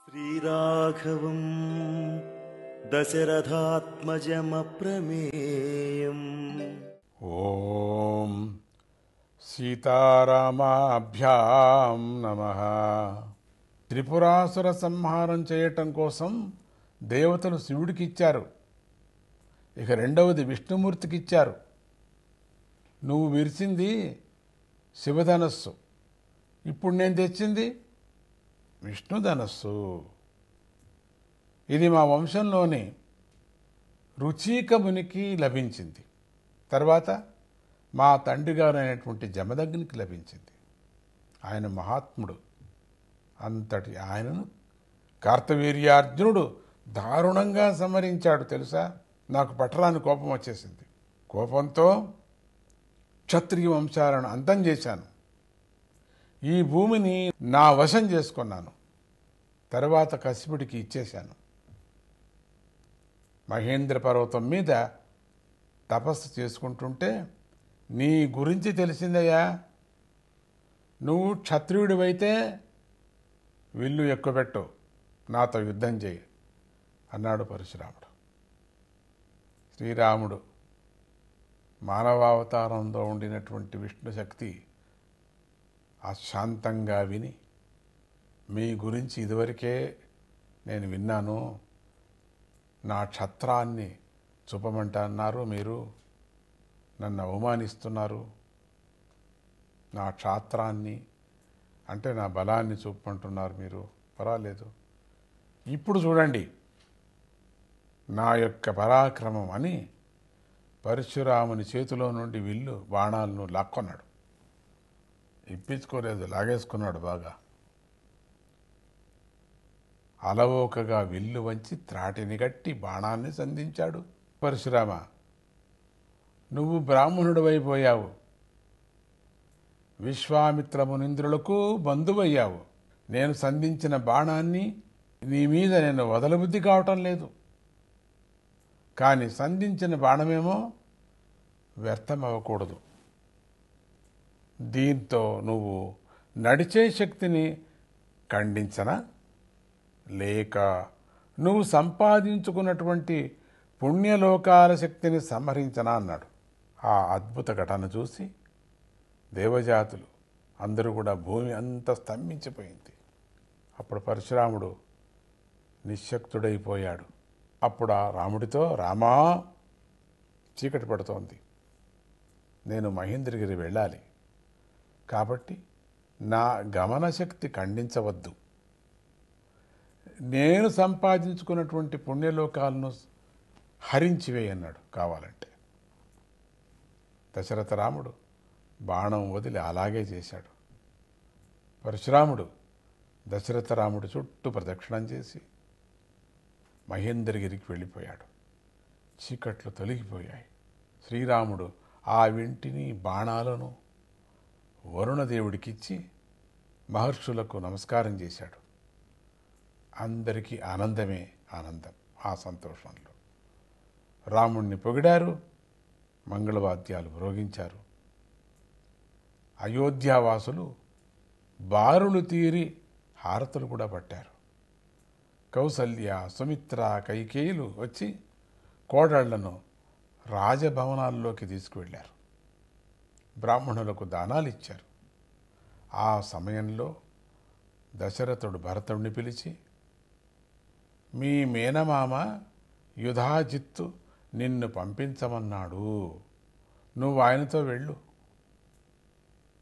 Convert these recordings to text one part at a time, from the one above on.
శ్రీరాఘవం దశరథాత్మజమప్రమేయం. ఓం సీతారామాభ్యాం నమః. త్రిపురాసుర సంహారం చేయటం కోసం దేవతలు శివుడికి ఇచ్చారు. ఇక రెండవది విష్ణుమూర్తికి ఇచ్చారు. నువ్వు విరిచింది శివధనస్సు, ఇప్పుడు నేను తెచ్చింది విష్ణుధనస్సు. ఇది మా వంశంలోని రుచీకమునికి లభించింది. తర్వాత మా తండ్రి గారు అయినటువంటి జమదగ్నికి లభించింది. ఆయన మహాత్ముడు. అంతటి ఆయనను కార్తవీర్యార్జునుడు దారుణంగా సంహరించాడు తెలుసా. నాకు పట్టరాని కోపం వచ్చేసింది. కోపంతో క్షత్రియ వంశాలను అంతం చేశాను. ఈ భూమిని నా వశం చేసుకున్నాను. తర్వాత కశ్యపుడికి ఇచ్చేశాను. మహేంద్ర పర్వతం మీద తపస్సు చేసుకుంటుంటే నీ గురించి తెలిసిందయ్యా. నువ్వు క్షత్రియుడివైతే విల్లు ఎక్కుపెట్టు, నాతో యుద్ధం చేయి అన్నాడు పరశురాముడు. శ్రీరాముడు మానవావతారంలో ఉండినటువంటి విష్ణుశక్తి అశాంతంగా విని, మీ గురించి ఇదివరకే నేను విన్నాను, నా క్షత్రాన్ని చూపమంటన్నారు, మీరు నన్ను అవమానిస్తున్నారు, నా క్షాత్రాన్ని అంటే నా బలాన్ని చూపమంటున్నారు మీరు, పర్వాలేదు ఇప్పుడు చూడండి నా యొక్క పరాక్రమం అని పరశురాముని చేతిలో నుండి విల్లు బాణాలను లాక్కొన్నాడు. ఇప్పించుకోలేదు, లాగేసుకున్నాడు బాగా. అలవోకగా విల్లు వంచి త్రాటిని గట్టి బాణాన్ని సంధించాడు. పరశురామ, నువ్వు బ్రాహ్మణుడివైపోయావు, విశ్వామిత్ర మునీంద్రులకు బంధువయ్యావు. నేను సంధించిన బాణాన్ని నీ మీద నేను వదలబుద్ధి కావటం లేదు. కానీ సంధించిన బాణమేమో వ్యర్థమవ్వకూడదు. దీంతో నువ్వు నడిచే శక్తిని ఖండించనా, లేక నువ్వు సంపాదించుకున్నటువంటి పుణ్యలోకాల శక్తిని సంహరించనా అన్నాడు. ఆ అద్భుత ఘటన చూసి దేవజాతులు అందరూ కూడా భూమి అంతా స్తంభించిపోయింది. అప్పుడు పరశురాముడు నిశ్శక్తుడైపోయాడు. అప్పుడు ఆ రాముడితో, రామా, చీకటి పడుతోంది, నేను మహేంద్రగిరి వెళ్ళాలి, కాబట్టి నా గమన శక్తి ఖండించవద్దు. నేను సంపాదించుకున్నటువంటి పుణ్యలోకాలను హరించివేయన్నాడు కావాలంటే. దశరథ రాముడు బాణం వదిలి అలాగే చేశాడు. పరశురాముడు దశరథ రాముడు చుట్టూ ప్రదక్షిణం చేసి మహేంద్రగిరికి వెళ్ళిపోయాడు. చీకట్లు తొలగిపోయాయి. శ్రీరాముడు ఆ వింటిని బాణాలను వరుణదేవుడికిచ్చి మహర్షులకు నమస్కారం చేశాడు. అందరికీ ఆనందమే ఆనందం. ఆ సంతోషంలో రాముణ్ణి పొగిడారు, మంగళవాద్యాలు మ్రోగించారు. అయోధ్యావాసులు బారులు తీరి హారతులు కూడా పట్టారు. కౌసల్య, సుమిత్ర, కైకేయులు వచ్చి కోడళ్లను రాజభవనాల్లోకి తీసుకువెళ్ళారు. బ్రాహ్మణులకు దానాలు ఇచ్చారు. ఆ సమయంలో దశరథుడు భరతుడిని పిలిచి, మీ మేనమామ యుధాజిత్తు నిన్ను పంపించమన్నాడు, నువ్వు ఆయనతో వెళ్ళు,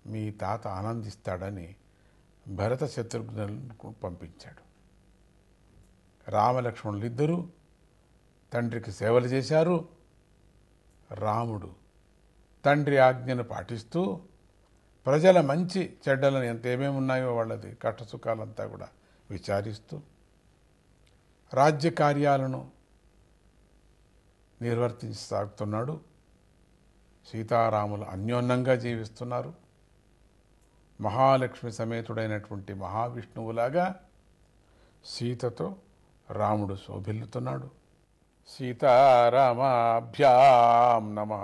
మీ తాత ఆనందిస్తాడని భరత శత్రుఘ్నులను పంపించాడు. రామలక్ష్మణులు ఇద్దరూ తండ్రికి సేవలు చేశారు. రాముడు తండ్రి ఆజ్ఞను పాటిస్తూ ప్రజల మంచి చెడ్డలను ఏమేమి ఉన్నాయో వాళ్ళది కష్టసుఖాలంతా కూడా విచారిస్తూ రాజ్య కార్యాలను నిర్వర్తించసాగుతున్నాడు. సీతారాములు అన్యోన్యంగా జీవిస్తున్నారు. మహాలక్ష్మి సమేతుడైనటువంటి మహావిష్ణువులాగా సీతతో రాముడు శోభిల్లుతున్నాడు. సీతారామాభ్యాం నమః.